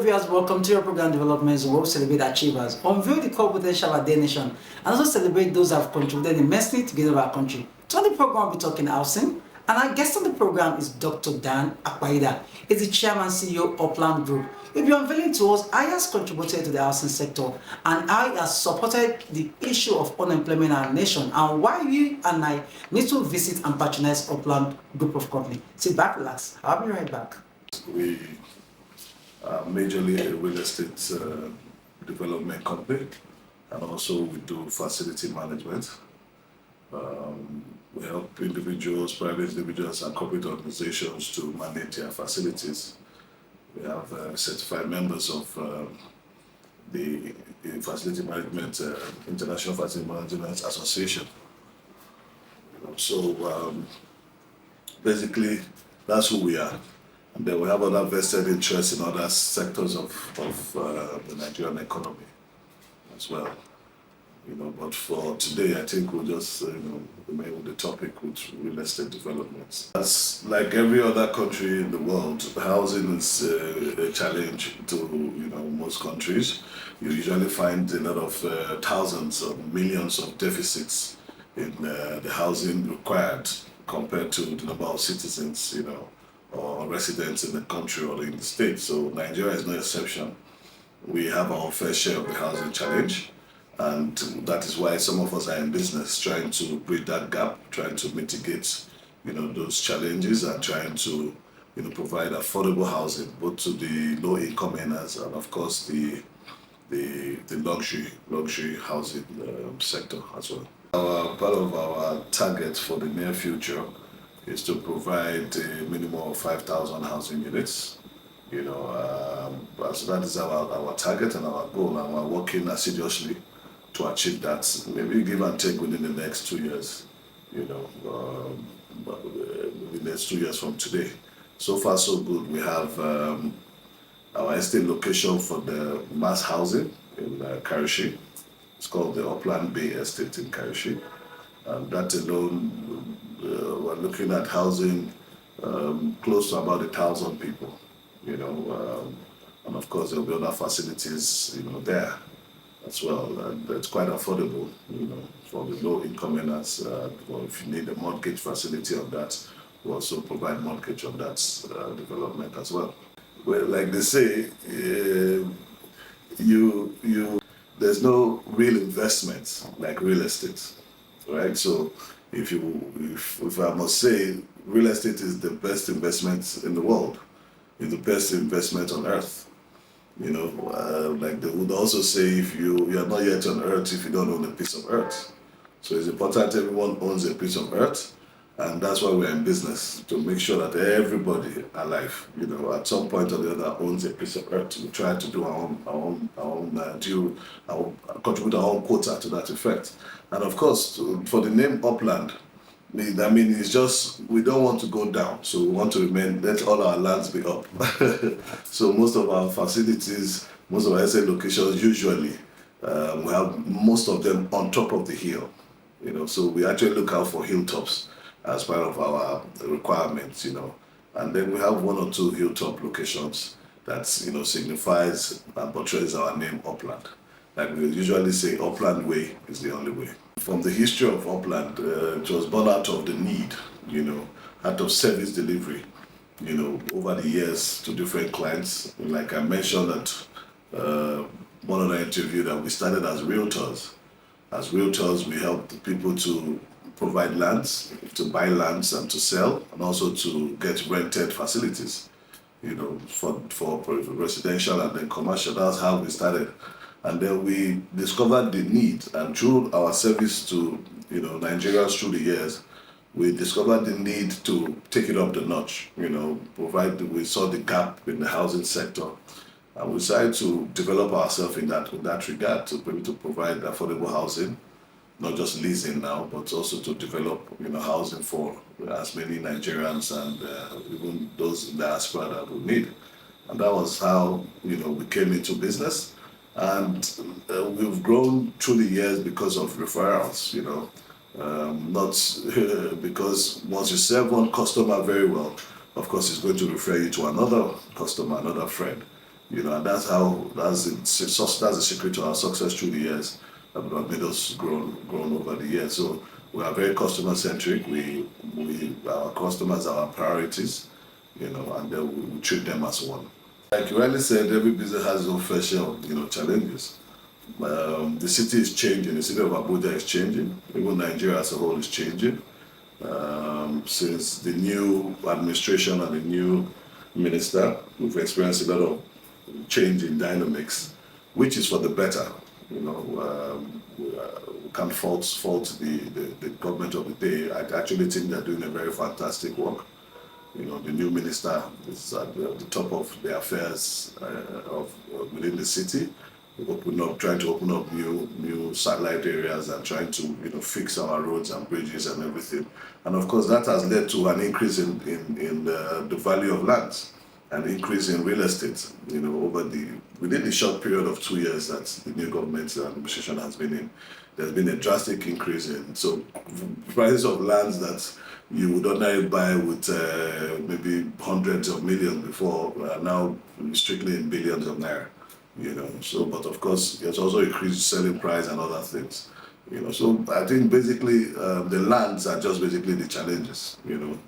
viewers, welcome to your program Developments, where we celebrate achievers, unveil the core potential of our nation, and also celebrate those who have contributed immensely to get our country. So on the program, we'll be talking housing, and our guest on the program is Dr. Dan Akpaida. He's the chairman CEO of Upland Group. He'll be unveiling to us how he has contributed to the housing sector and how he has supported the issue of unemployment in our nation and why you and I need to visit and patronize Upland Group of Company. Sit back, relax. I'll be right back. We are majorly a real estate development company, and also we do facility management. We help individuals, private individuals, and corporate organizations to manage their facilities. We have certified members of the Facility Management International Facility Management Association. So basically, that's who we are. And then we have other vested interests in other sectors of the Nigerian economy as well. But for today, I think we'll just remain with the topic with real estate developments. As like every other country in the world, housing is a challenge to most countries. You usually find a lot of thousands or millions of deficits in the housing required compared to the number of citizens, or residents in the country or in the state. So Nigeria is no exception. We have our fair share of the housing challenge, and that is why some of us are in business trying to bridge that gap, trying to mitigate those challenges, and trying to provide affordable housing both to the low income earners and of course the luxury housing sector as well. Part of our target for the near future is to provide a minimum of 5,000 housing units. So that is our target and our goal, and we're working assiduously to achieve that. Maybe give and take within the next 2 years. Within the next 2 years from today. So far, so good. We have our estate location for the mass housing in Karishi. It's called the Upland Bay Estate in Karishi. And that alone, we're looking at housing close to about 1,000 people, and of course there'll be other facilities, there as well. And it's quite affordable, for the low income earners. If you need a mortgage facility on that, we also provide mortgage on that development as well. Well, like they say, there's no real investment like real estate. Right, so if I must say, real estate is the best investment in the world. It's the best investment on earth. Like they would also say, if you are not yet on earth if you don't own a piece of earth. So it's important everyone owns a piece of earth, and that's why we're in business, to make sure that everybody alive, at some point or the other owns a piece of earth. We try to do our own due, contribute our own quota to that effect. And of course, for the name Upland, it's just, we don't want to go down, so we want to let all our lands be up. So most of our facilities, most of our estate locations, usually, we have most of them on top of the hill. So we actually look out for hilltops as part of our requirements, And then we have 1 or 2 hilltop locations that, signifies and portrays our name Upland. Like we usually say, Upland Way is the only way. From the history of Upland, it was born out of the need, out of service delivery, over the years to different clients. Like I mentioned at one other interview, that we started as realtors. As realtors, we helped people to provide lands, to buy lands and to sell, and also to get rented facilities, for residential and then commercial. That's how we started. And then we discovered the need, and through our service to Nigerians through the years, we discovered the need to take it up the notch. We saw the gap in the housing sector, and we decided to develop ourselves in that regard, to be able to provide affordable housing, not just leasing now, but also to develop housing for as many Nigerians and even those in the diaspora that we need. And that was how we came into business. And we've grown through the years because of referrals, not because once you serve one customer very well, of course, it's going to refer you to another customer, another friend. And that's the secret to our success through the years that have made us grown over the years. So we are very customer centric. We our customers are our priorities, and then we treat them as one. Like you rightly said, every business has its own fair share of challenges. The city is changing. The city of Abuja is changing. Even Nigeria as a whole is changing. Since the new administration and the new minister, we've experienced a lot of change in dynamics, which is for the better. We can't fault the government of the day. I actually think they're doing a very fantastic work. The new minister is at the top of the affairs within the city, trying to open up new satellite areas and trying to fix our roads and bridges and everything. And of course, that has led to an increase in the value of lands, an increase in real estate. Within the short period of 2 years that the new government administration has been in, there's been a drastic increase in prices of lands that you would ordinarily buy with maybe hundreds of millions before, now strictly in billions of naira. But of course, it's also increased selling price and other things. So I think basically the lands are just basically the challenges.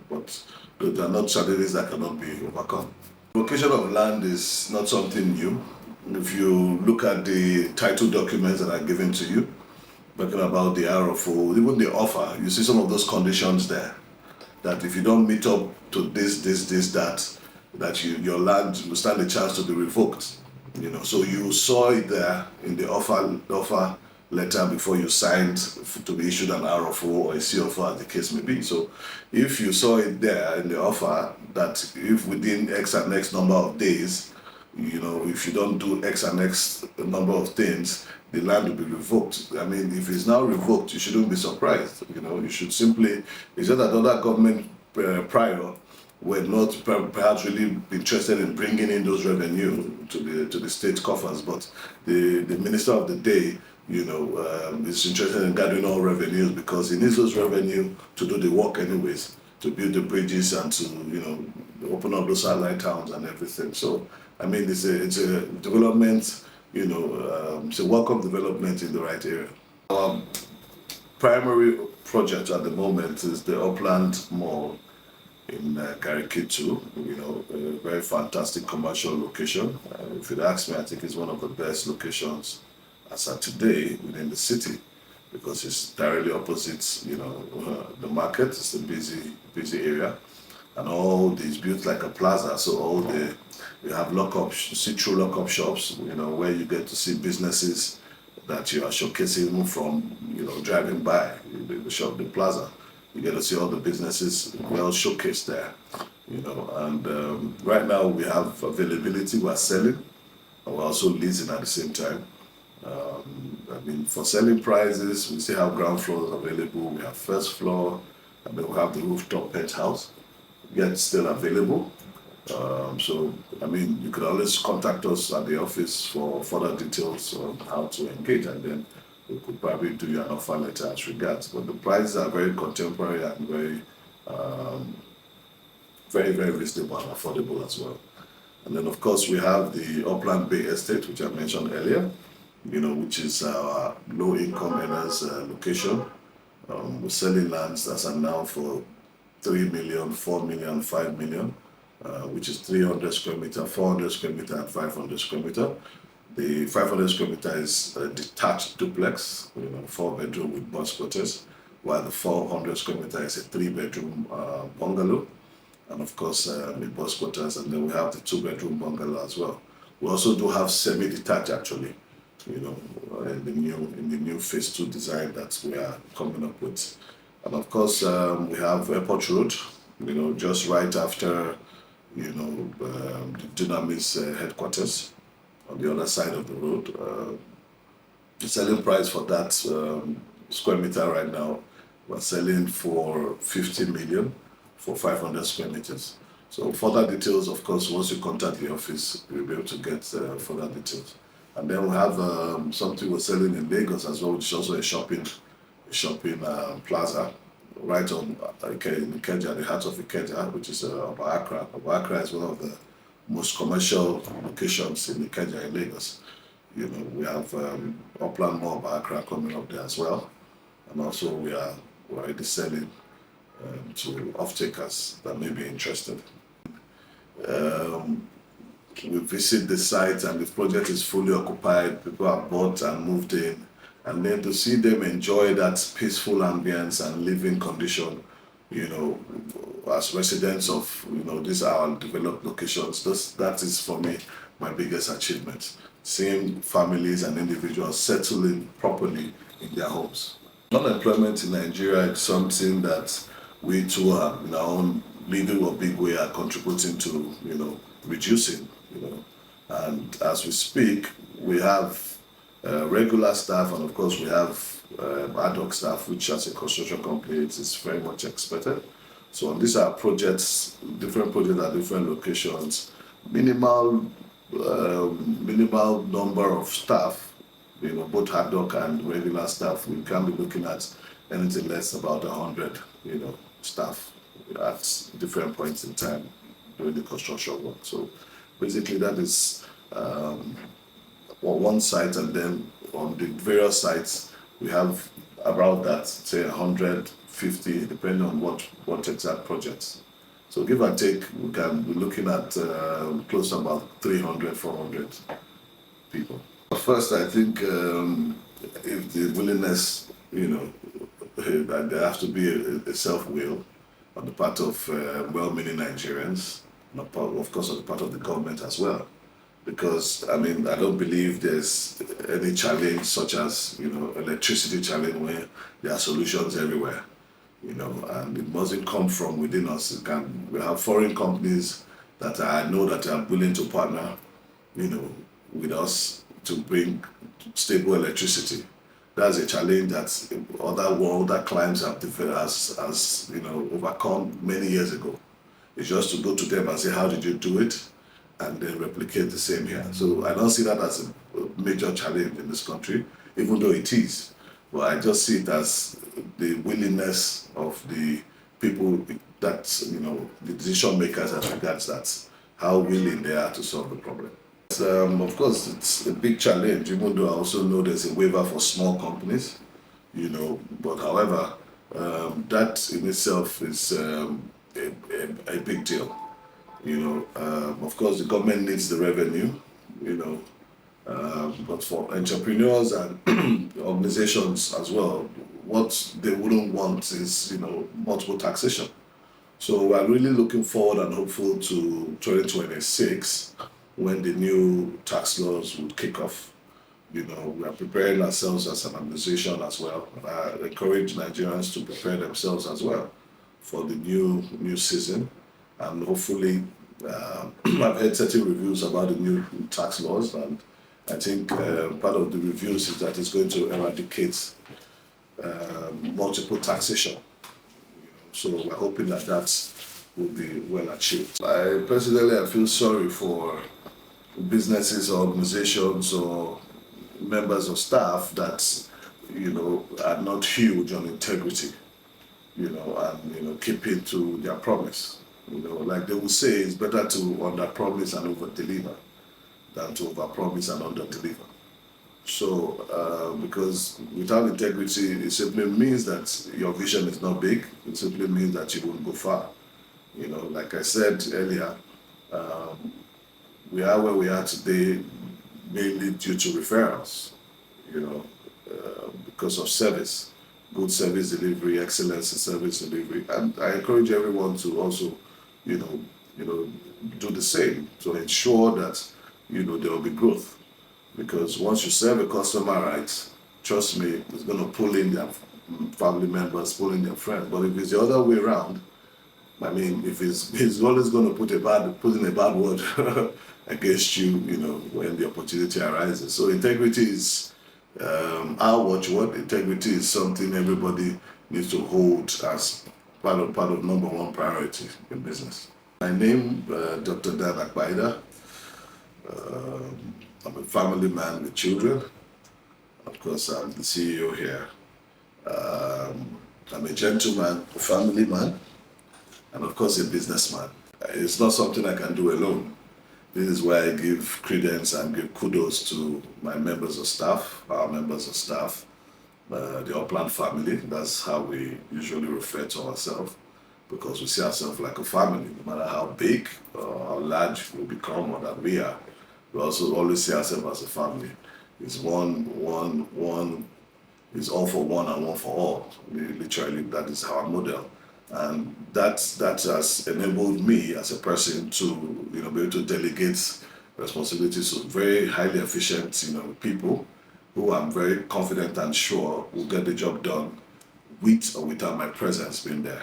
But they are not challenges that cannot be overcome. Location of land is not something new. If you look at the title documents that are given to you, talking about the RFO, even the offer, you see some of those conditions there. That if you don't meet up to this, that your land will stand a chance to be revoked. So you saw it there in the offer letter before you signed to be issued an RFO or a CFO, as the case may be. So if you saw it there in the offer that if within X and X number of days, if you don't do X and X number of things, the land will be revoked. I mean, if it's now revoked, you shouldn't be surprised. You should simply, it's just that other government prior were not perhaps really interested in bringing in those revenue to the state coffers, but the minister of the day, is interested in gathering all revenues because he needs those revenue to do the work anyways, to build the bridges and to open up those satellite towns and everything. So I mean, it's a development, it's a welcome development in the right area. Our primary project at the moment is the Upland Mall in Karikitu, a very fantastic commercial location. If you'd ask me, I think it's one of the best locations as of today within the city because it's directly opposite, the market. It's a busy area, and all these built like a plaza. So you have see-through lock-up shops, where you get to see businesses that you are showcasing from, driving by the plaza. You get to see all the businesses well showcased there, and right now we have availability, we're selling, and we're also leasing at the same time. For selling prices, we still have ground floors available, we have first floor, and then we have the rooftop penthouse, yet still available. You could always contact us at the office for further details on how to engage, and then we could probably do you an offer letter as regards. But the prices are very contemporary and very, very reasonable and affordable as well. And then, of course, we have the Upland Bay Estate, which I mentioned earlier, which is our low-income earners location. We're selling lands that are now for 3 million, 4 million, 5 million. Which is 300 square meter, 400 square meter, and 500 square meter. The 500 square meter is a detached duplex, 4-bedroom with bus quarters, while the 400 square meter is a 3-bedroom bungalow, and of course the bus quarters, and then we have the 2-bedroom bungalow as well. We also do have semi-detached actually, in the new phase 2 design that we are coming up with. And of course we have Airport Road, just right after the Dunamis headquarters on the other side of the road. The selling price for that square meter right now, we're selling for 50 million for 500 square meters. So further details, of course, once you contact the office, you'll be able to get further details. And then we have something we're selling in Lagos as well, which is also a shopping plaza, right on in Ikeja, the heart of Ikeja, which is Accra. Accra is one of the most commercial locations in Kenya and Lagos. We have Upland Mall by Accra coming up there as well. And also we're already selling to off-takers that may be interested. We visit the site and the project is fully occupied, people are bought and moved in, and then to see them enjoy that peaceful ambience and living condition, as residents of, these are our developed locations, that is for me my biggest achievement. Seeing families and individuals settling properly in their homes. Unemployment in Nigeria is something that we too are in our own little or big way are contributing to, reducing, And as we speak, we have regular staff, and of course we have ad hoc staff, which as a construction company it is very much expected. So these are projects, different projects at different locations, minimal number of staff, both ad hoc and regular staff. We can be looking at anything less about 100, staff at different points in time during the construction work. So basically that is one site, and then on the various sites we have about that, say 150, depending on what exact projects. So give and take, we can be looking at close to about 300, 400 people. First, I think if the willingness, that there has to be a self-will on the part of well-meaning Nigerians, and of course on the part of the government as well. Because, I don't believe there's any challenge such as, electricity challenge where there are solutions everywhere. And it mustn't come from within us. We have foreign companies that I know that are willing to partner, with us to bring stable electricity. That's a challenge that other clients have overcome many years ago. It's just to go to them and say, how did you do it? And then replicate the same here. So I don't see that as a major challenge in this country, even though it is. But I just see it as the willingness of the people that, the decision makers as regards that, how willing they are to solve the problem. Of course, it's a big challenge, even though I also know there's a waiver for small companies, but however, that in itself is a big deal. Of course, the government needs the revenue, but for entrepreneurs and organizations as well, what they wouldn't want is, multiple taxation. So we're really looking forward and hopeful to 2026 when the new tax laws would kick off. We are preparing ourselves as an organization as well. I encourage Nigerians to prepare themselves as well for the new season. And hopefully, I've heard certain reviews about the new tax laws, and I think part of the reviews is that it's going to eradicate multiple taxation. So we're hoping that will be well achieved. I feel sorry for businesses or organizations or members of staff that are not huge on integrity, and keeping to their promise. Like they would say, it's better to under-promise and over-deliver than to over-promise and under-deliver. So, because without integrity, it simply means that your vision is not big. It simply means that you won't go far. Like I said earlier, we are where we are today mainly due to referrals, because of service, good service delivery, excellence in service delivery. And I encourage everyone to also do the same to ensure that, there will be growth. Because once you serve a customer right, trust me, it's going to pull in their family members, pull in their friends. But if it's the other way around, if he's always going to put in a bad word against you, when the opportunity arises. So integrity is our watchword. Integrity is something everybody needs to hold as part of number one priority in business. My name, Dr. Dan Akpaida. I'm a family man with children. Of course, I'm the CEO here. I'm a gentleman, a family man, and of course a businessman. It's not something I can do alone. This is where I give credence and give kudos to my members of staff, our members of staff, the Upland family. That's how we usually refer to ourselves because we see ourselves like a family, no matter how big or how large we become or that we are. We also always see ourselves as a family. It's one, it's all for one and one for all. Literally, that is our model. And that has enabled me as a person to be able to delegate responsibilities to very highly efficient people who I'm very confident and sure will get the job done with or without my presence being there.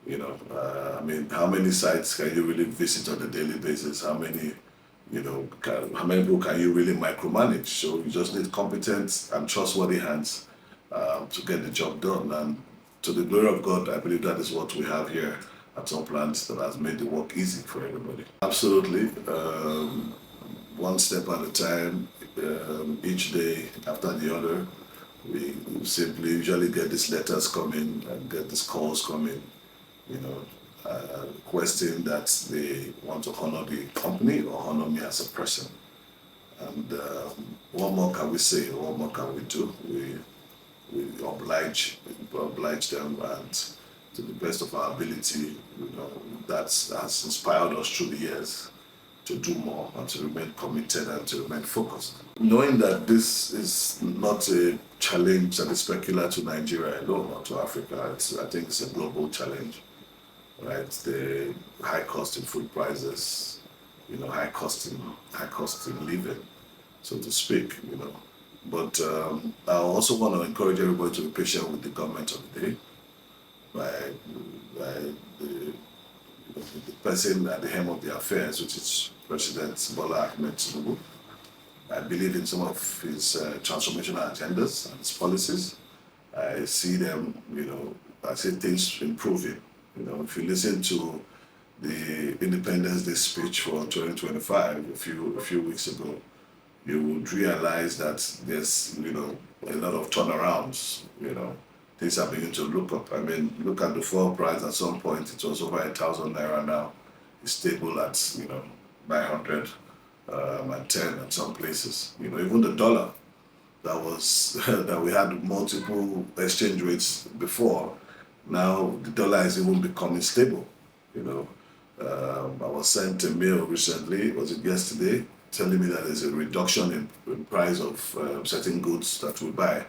I mean, how many sites can you really visit on a daily basis? How many how many people can you really micromanage? So you just need competent and trustworthy hands to get the job done. And to the glory of God, I believe that is what we have here at Upland that has made the work easy for everybody. Absolutely. One step at a time, each day after the other. We simply usually get these letters coming and get these calls coming, requesting that they want to honor the company or honor me as a person. And what more can we say? What more can we do? We oblige them, and to the best of our ability, that has inspired us through the years to do more and to remain committed and to remain focused. Knowing that this is not a challenge that is peculiar to Nigeria alone or to Africa, I think it's a global challenge, right? The high cost in food prices, high cost in living, so to speak, But I also want to encourage everybody to be patient with the government of the day, by the person at the helm of the affairs, which is President Bola Ahmed Tinubu. I believe in some of his transformational agendas and his policies. I see them, I see things improving. If you listen to the Independence Day speech for 2025 a few weeks ago, you would realize that there's, a lot of turnarounds, things are beginning to look up. I mean, look at the fuel price. At some point, it was over 1,000 naira now. It's stable at, 900 and 10 at some places. Even the dollar that was, that we had multiple exchange rates before, now the dollar is even becoming stable, I was sent a mail recently, was it yesterday, telling me that there's a reduction in price of certain goods that we buy,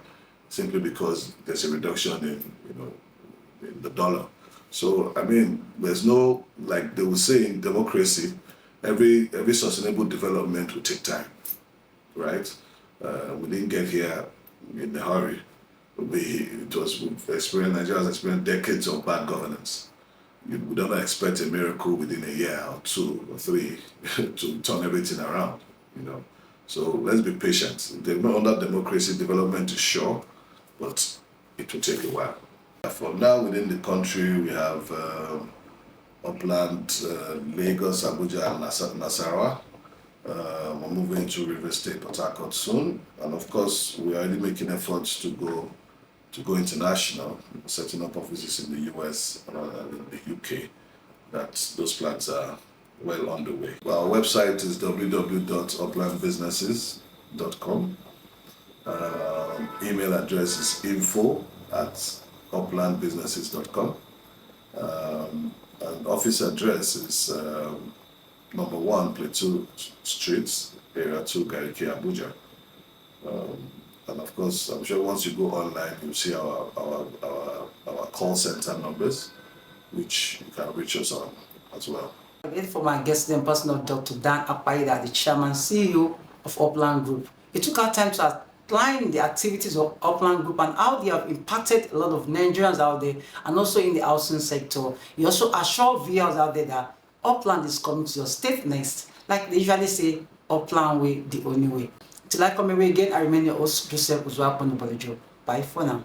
simply because there's a reduction in the dollar. So I mean, there's no, like they will say in democracy, every sustainable development will take time, right? We didn't get here in a hurry. We've experienced, Nigeria has experienced decades of bad governance. We don't expect a miracle within a year or 2 or 3 to turn everything around, So let's be patient. Under democracy, development is sure, but it will take a while. For now, within the country, we have Upland, Lagos, Abuja, and Nasarawa. We're moving to River State, Port Harcourt soon, and of course, we are already making efforts to go international, setting up offices in the US rather than in the UK. Those plans are well underway. Well, our website is www.uplandbusinesses.com. Email address is info@uplandbusinesses.com. And office address is number 1, Plateau Street, Area 2, Gariki, Abuja. And of course, I'm sure once you go online, you'll see our call center numbers, which you can reach us on as well. For my guest and personal Dr. Dan Akpaida, the chairman CEO of Upland Group. He took our time to outline the activities of Upland Group and how they have impacted a lot of Nigerians out there and also in the housing sector. He also assured viewers out there that Upland is coming to your state next. Like they usually say, Upland way, the only way. Till I come away again, I remain your host, Joseph Uzwapon. Bye for now.